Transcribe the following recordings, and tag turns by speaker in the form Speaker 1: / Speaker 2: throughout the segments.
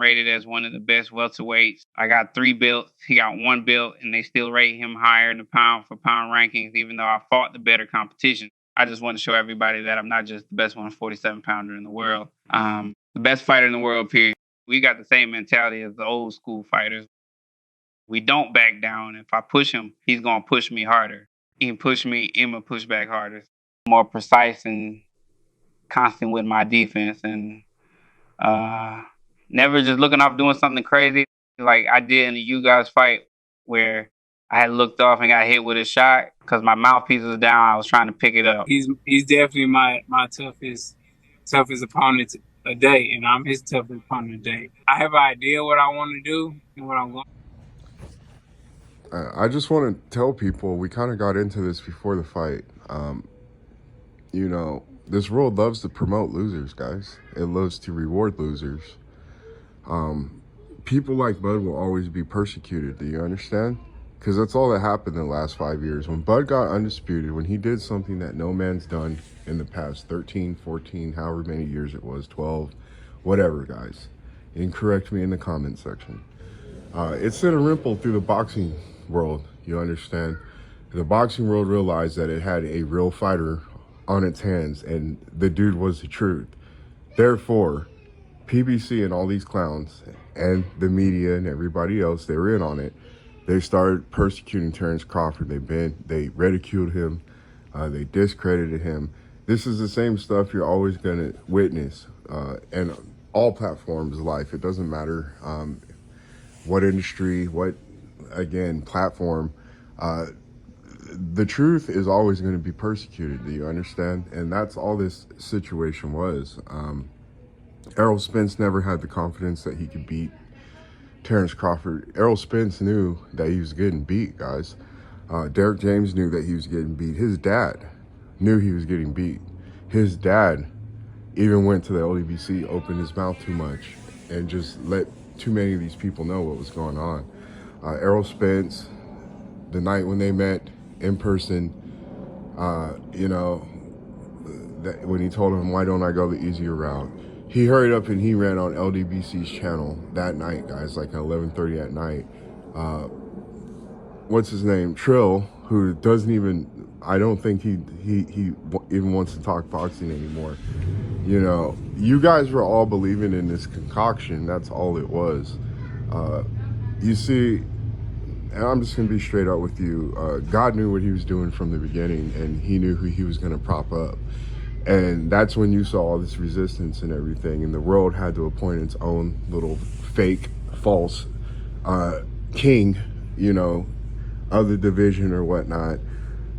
Speaker 1: rated as one of the best welterweights. I got 3 belts. He got 1 belt, and they still rate him higher in the pound for pound rankings, even though I fought the better competition. I just want to show everybody that I'm not just the best 147 pounder in the world. The best fighter in the world, period. We got the same mentality as the old school fighters. We don't back down. If I push him, he's going to push me harder. He can push me, I'm going to push back harder. More precise and constant with my defense, and never just looking off doing something crazy like I did in the you guys fight where I had looked off and got hit with a shot because my mouthpiece was down. I was trying to pick it up.
Speaker 2: He's definitely my toughest opponent a day, and I'm his toughest opponent a day. I have an idea what I want to do and what I'm going.
Speaker 3: I just want to tell people we kind of got into this before the fight. You know, this world loves to promote losers, guys. It loves to reward losers. People like Bud will always be persecuted. Do you understand? Because that's all that happened in the last 5 years. When Bud got undisputed, when he did something that no man's done in the past 13, 14, however many years it was, 12, whatever, guys. You can correct me in the comment section. It sent a ripple through the boxing world, you understand? The boxing world realized that it had a real fighter on its hands, and the dude was the truth. Therefore, PBC and all these clowns and the media and everybody else, they were in on it. They started persecuting Terrence Crawford. They ridiculed him. They discredited him. This is the same stuff you're always going to witness and all platforms of life. It doesn't matter what industry, what, again, platform. The truth is always going to be persecuted. Do you understand? And that's all this situation was. Errol Spence never had the confidence that he could beat Terrence Crawford. Errol Spence knew that he was getting beat, guys. Derek James knew that he was getting beat. His dad knew he was getting beat. His dad even went to the LDBC, opened his mouth too much, and just let too many of these people know what was going on. Errol Spence, the night when they met in person, you know, that when he told him, why don't I go the easier route? He hurried up and he ran on LDBC's channel that night, guys, like at 11:30 at night. What's his name? Trill, who doesn't even, I don't think he even wants to talk boxing anymore. You know, you guys were all believing in this concoction. That's all it was. You see, and I'm just going to be straight up with you. God knew what he was doing from the beginning, and he knew who he was going to prop up. And that's when you saw all this resistance and everything, and the world had to appoint its own little fake, false king, you know, of the division or whatnot.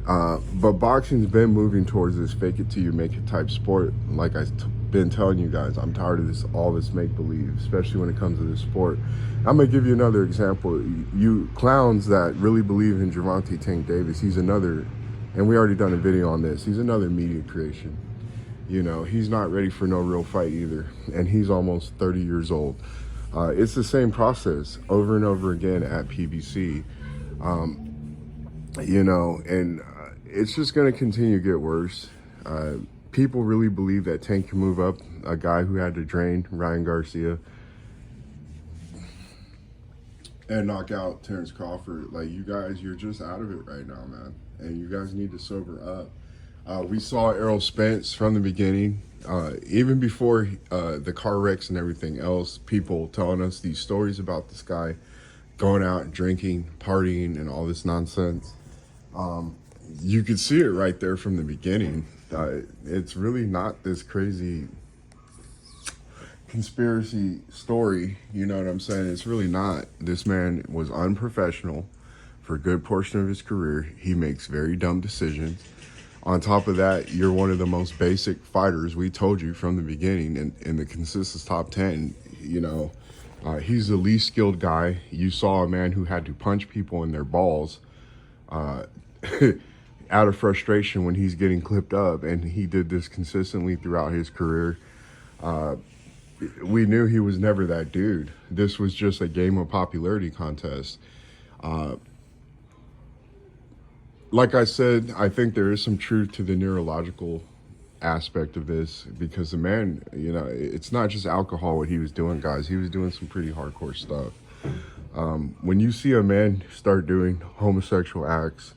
Speaker 3: But boxing's been moving towards this fake it till you make it type sport. Like I've been telling you guys, I'm tired of all this make-believe, especially when it comes to this sport. I'm going to give you another example. You clowns that really believe in Gervonta Tank Davis, he's another, and we already done a video on this, he's another media creation. You know, he's not ready for no real fight either, and he's almost 30 years old. It's the same process over and over again at PBC. You know, and it's just going to continue to get worse. People really believe that Tank can move up, a guy who had to drain Ryan Garcia and knock out Terrence Crawford. Like, you guys, you're just out of it right now, man. And you guys need to sober up. We saw Errol Spence from the beginning, even before the car wrecks and everything else, people telling us these stories about this guy going out and drinking, partying, and all this nonsense. You could see it right there from the beginning. It's really not this crazy conspiracy story, you know what I'm saying? It's really not. This man was unprofessional for a good portion of his career. He makes very dumb decisions. On top of that, you're one of the most basic fighters. We told you from the beginning in the consensus top 10, you know, he's the least skilled guy. You saw a man who had to punch people in their balls out of frustration when he's getting clipped up, and he did this consistently throughout his career. We knew he was never that dude. This was just a game of popularity contest. Like I said, I think there is some truth to the neurological aspect of this, because the man, you know, it's not just alcohol what he was doing, guys. He was doing some pretty hardcore stuff. When you see a man start doing homosexual acts,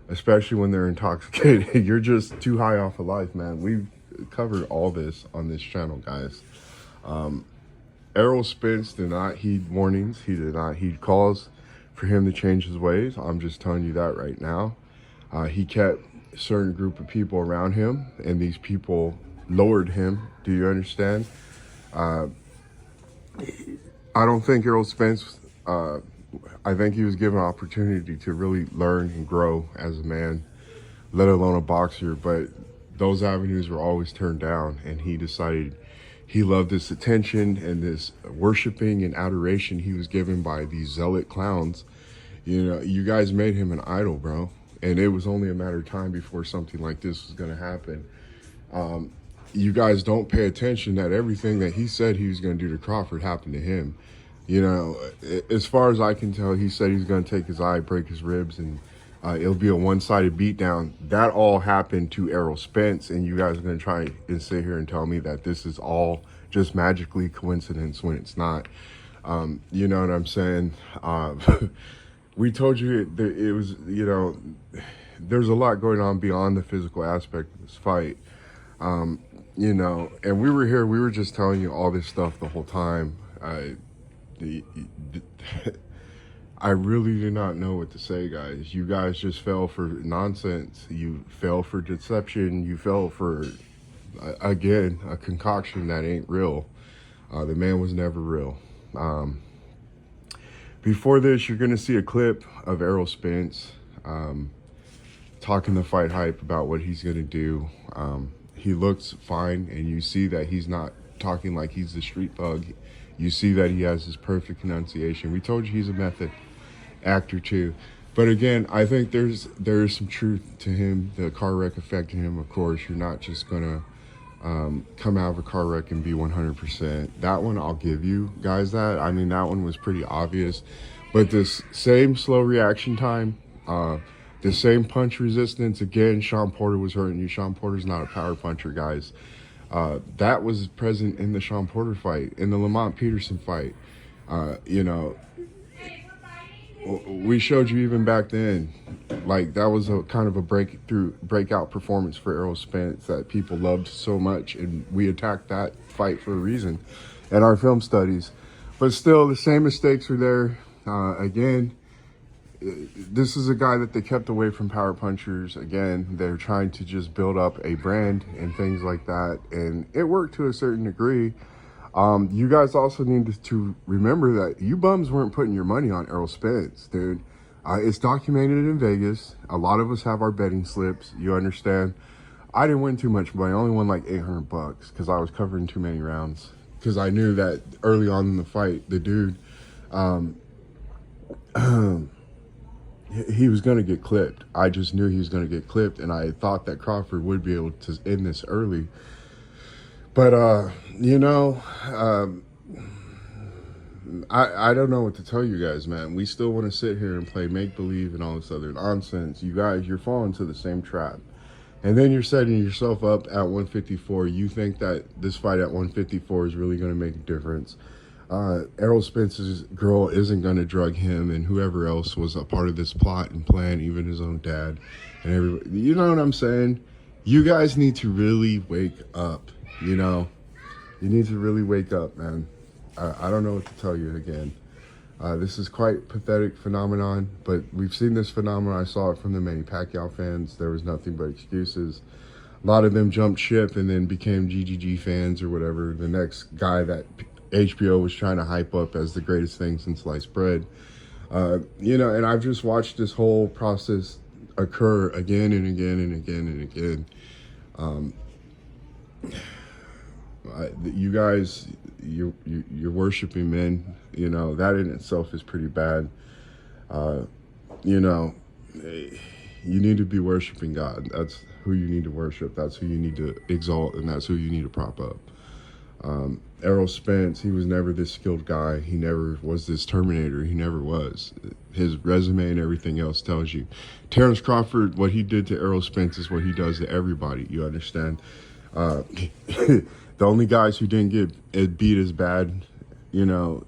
Speaker 3: especially when they're intoxicated, you're just too high off of life, man. We've covered all this on this channel, guys. Errol Spence did not heed warnings. He did not heed calls for him to change his ways. I'm just telling you that right now. He kept a certain group of people around him, and these people lowered him. Do you understand? I don't think Errol Spence, I think he was given an opportunity to really learn and grow as a man, let alone a boxer, but those avenues were always turned down, and he decided he loved this attention and this worshiping and adoration he was given by these zealot clowns. You know, you guys made him an idol, bro. And it was only a matter of time before something like this was going to happen. You guys don't pay attention that everything that he said he was going to do to Crawford happened to him. You know, as far as I can tell, he said he's going to take his eye, break his ribs, and it'll be a one-sided beatdown. That all happened to Errol Spence, and you guys are going to try and sit here and tell me that this is all just magically coincidence when it's not. You know what I'm saying? We told you it was, you know, there's a lot going on beyond the physical aspect of this fight. You know, and we were here, we were just telling you all this stuff the whole time. I really do not know what to say, guys. You guys just fell for nonsense. You fell for deception. You fell for, again, a concoction that ain't real. The man was never real. Before this, you're going to see a clip of Errol Spence talking to Fight Hype about what he's going to do. He looks fine, and you see that he's not talking like he's the street thug. You see that he has his perfect enunciation. We told you he's a method actor too. But again, I think there is some truth to him. The car wreck affected him, of course. You're not just going to come out of a car wreck and be 100%. That one, I'll give you guys that. I mean, that one was pretty obvious. But this same slow reaction time, the same punch resistance, again, Sean Porter was hurting you. Sean Porter's not a power puncher, guys. That was present in the Sean Porter fight, in the Lamont Peterson fight. You know, we showed you even back then, like, that was a kind of a breakout performance for Errol Spence that people loved so much, and we attacked that fight for a reason in our film studies. But still, the same mistakes were there. Again, this is a guy that they kept away from power punchers. Again, they're trying to just build up a brand and things like that, and it worked to a certain degree. You guys also need to remember that you bums weren't putting your money on Errol Spence, dude. It's documented in Vegas. A lot of us have our betting slips. You understand? I didn't win too much, but I only won like $800 because I was covering too many rounds. Because I knew that early on in the fight, the dude, he was going to get clipped. I just knew he was going to get clipped, and I thought that Crawford would be able to end this early. But, you know, I don't know what to tell you guys, man. We still want to sit here and play make-believe and all this other nonsense. You guys, you're falling to the same trap. And then you're setting yourself up at 154. You think that this fight at 154 is really going to make a difference. Errol Spence's girl isn't going to drug him, and whoever else was a part of this plot and plan, even his own dad and everybody. You know what I'm saying? You guys need to really wake up, you know? You need to really wake up, man. I don't know what to tell you again. This is quite pathetic phenomenon, but we've seen this phenomenon. I saw it from the Manny Pacquiao fans. There was nothing but excuses. A lot of them jumped ship and then became GGG fans or whatever. The next guy that HBO was trying to hype up as the greatest thing since sliced bread. You know, and I've just watched this whole process occur again and again and again and again. You guys, you're worshiping men. You know, that in itself is pretty bad. You know, you need to be worshiping God. That's who you need to worship. That's who you need to exalt, and that's who you need to prop up. Errol Spence, he was never this skilled guy. He never was this Terminator. He never was. His resume and everything else tells you. Terrence Crawford, what he did to Errol Spence is what he does to everybody. You understand? Uh, the only guys who didn't get beat as bad, you know,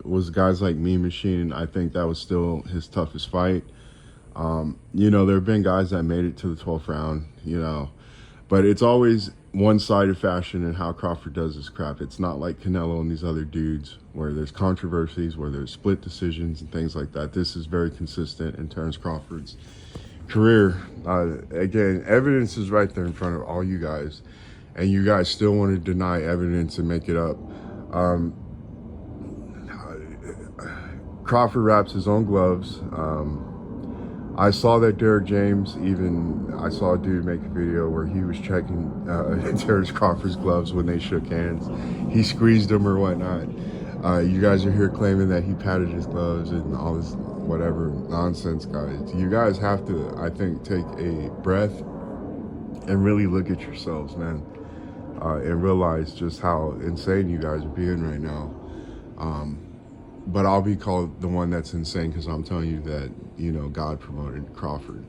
Speaker 3: was guys like Mean Machine. I think that was still his toughest fight. You know, there have been guys that made it to the 12th round, you know, but it's always one-sided fashion in how Crawford does his crap. It's not like Canelo and these other dudes where there's controversies, where there's split decisions and things like that. This is very consistent in Terence Crawford's career. Again, evidence is right there in front of all you guys, and you guys still want to deny evidence and make it up. Crawford wraps his own gloves. I saw that Derek James, I saw a dude make a video where he was checking Terence Crawford's gloves when they shook hands. He squeezed them or whatnot. You guys are here claiming that he patted his gloves and all this whatever nonsense, guys. You guys have to, I think, take a breath and really look at yourselves, man, and realize just how insane you guys are being right now. But I'll be called the one that's insane because I'm telling you that, you know, God promoted Crawford.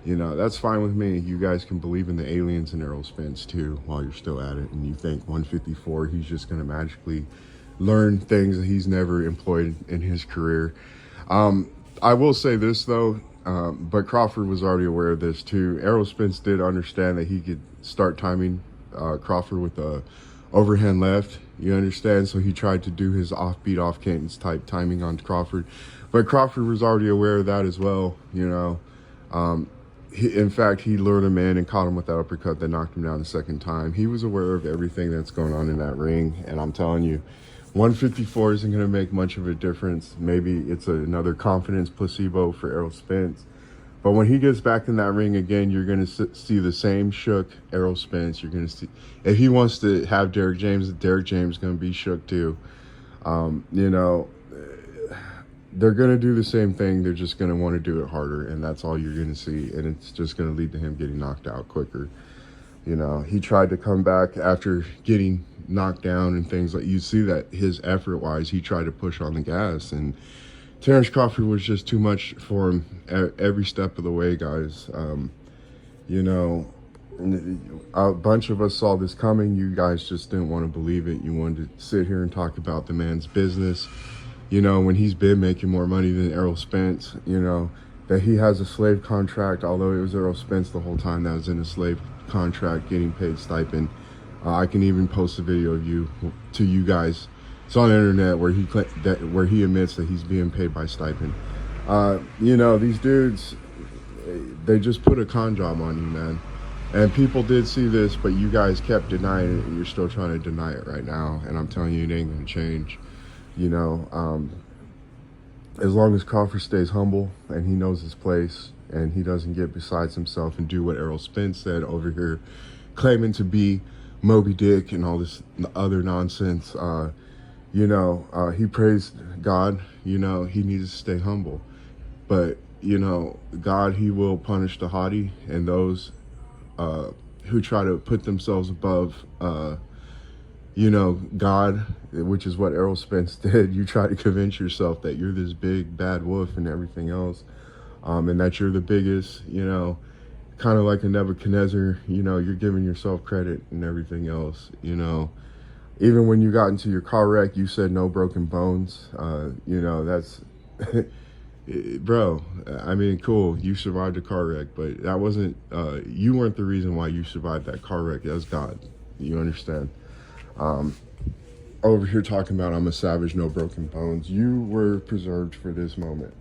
Speaker 3: You know, that's fine with me. You guys can believe in the aliens and Errol Spence too while you're still at it. And you think 154, he's just going to magically learn things that he's never employed in his career. I will say this, though, but Crawford was already aware of this too. Errol Spence did understand that he could start timing Crawford with a overhand left, you understand? So he tried to do his offbeat, off cadence type timing on Crawford. But Crawford was already aware of that as well, you know. In fact, he lured him in and caught him with that uppercut that knocked him down the second time. He was aware of everything that's going on in that ring. And I'm telling you, 154 isn't going to make much of a difference. Maybe it's another confidence placebo for Errol Spence. But when he gets back in that ring again, you're going to see the same shook Errol Spence. You're going to see, if he wants to have Derek James is going to be shook too. You know, they're going to do the same thing. They're just going to want to do it harder, and that's all you're going to see. And it's just going to lead to him getting knocked out quicker. You know, he tried to come back after getting knocked down and things like, you see that his effort-wise, he tried to push on the gas, and Terence Crawford was just too much for him every step of the way, guys. You know, a bunch of us saw this coming. You guys just didn't want to believe it. You wanted to sit here and talk about the man's business. You know, when he's been making more money than Errol Spence, you know, that he has a slave contract, although it was Errol Spence the whole time that was in a slave contract getting paid stipend. I can even post a video of you guys. It's on the internet where he admits that he's being paid by stipend. You know, these dudes, they just put a con job on you, man. And people did see this, but you guys kept denying it, and you're still trying to deny it right now. And I'm telling you, it ain't going to change. You know, as long as Crawford stays humble and he knows his place and he doesn't get besides himself and do what Errol Spence said over here, claiming to be Moby Dick and all this other nonsense, you know, he praised God. You know, he needs to stay humble. But, you know, God, he will punish the haughty and those who try to put themselves above, you know, God, which is what Errol Spence did. You try to convince yourself that you're this big bad wolf and everything else, and that you're the biggest, you know, kind of like a Nebuchadnezzar. You know, you're giving yourself credit and everything else, you know. Even when you got into your car wreck, you said no broken bones. You know, that's, bro, I mean, cool, you survived a car wreck, but that wasn't, you weren't the reason why you survived that car wreck. That was God. You understand? Over here talking about I'm a savage, no broken bones. You were preserved for this moment.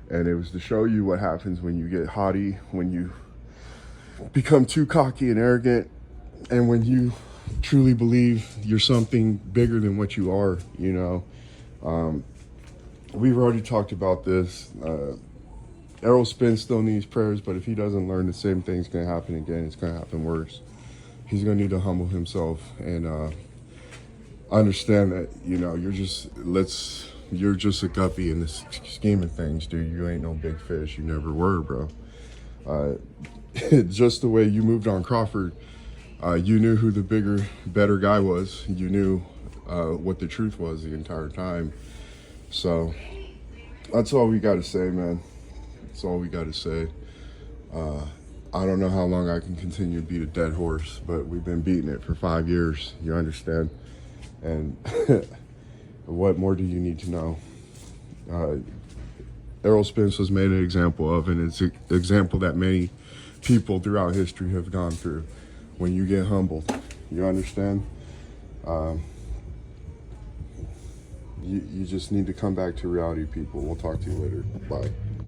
Speaker 3: And it was to show you what happens when you get haughty, when you become too cocky and arrogant, and when you truly believe you're something bigger than what you are, you know. We've already talked about this. Errol Spence still needs prayers, but if he doesn't learn, the same thing's going to happen again. It's going to happen worse. He's going to need to humble himself and understand that, you know, you're just a guppy in this scheme of things, dude. You ain't no big fish. You never were, bro. Just the way you moved on Crawford, you knew who the bigger, better guy was. You knew what the truth was the entire time. So that's all we got to say, man. That's all we got to say. I don't know how long I can continue to beat a dead horse, but we've been beating it for 5 years, you understand? And what more do you need to know? Errol Spence was made an example of, and it's an example that many people throughout history have gone through. When you get humbled, you understand? You just need to come back to reality, people. We'll talk to you later. Bye.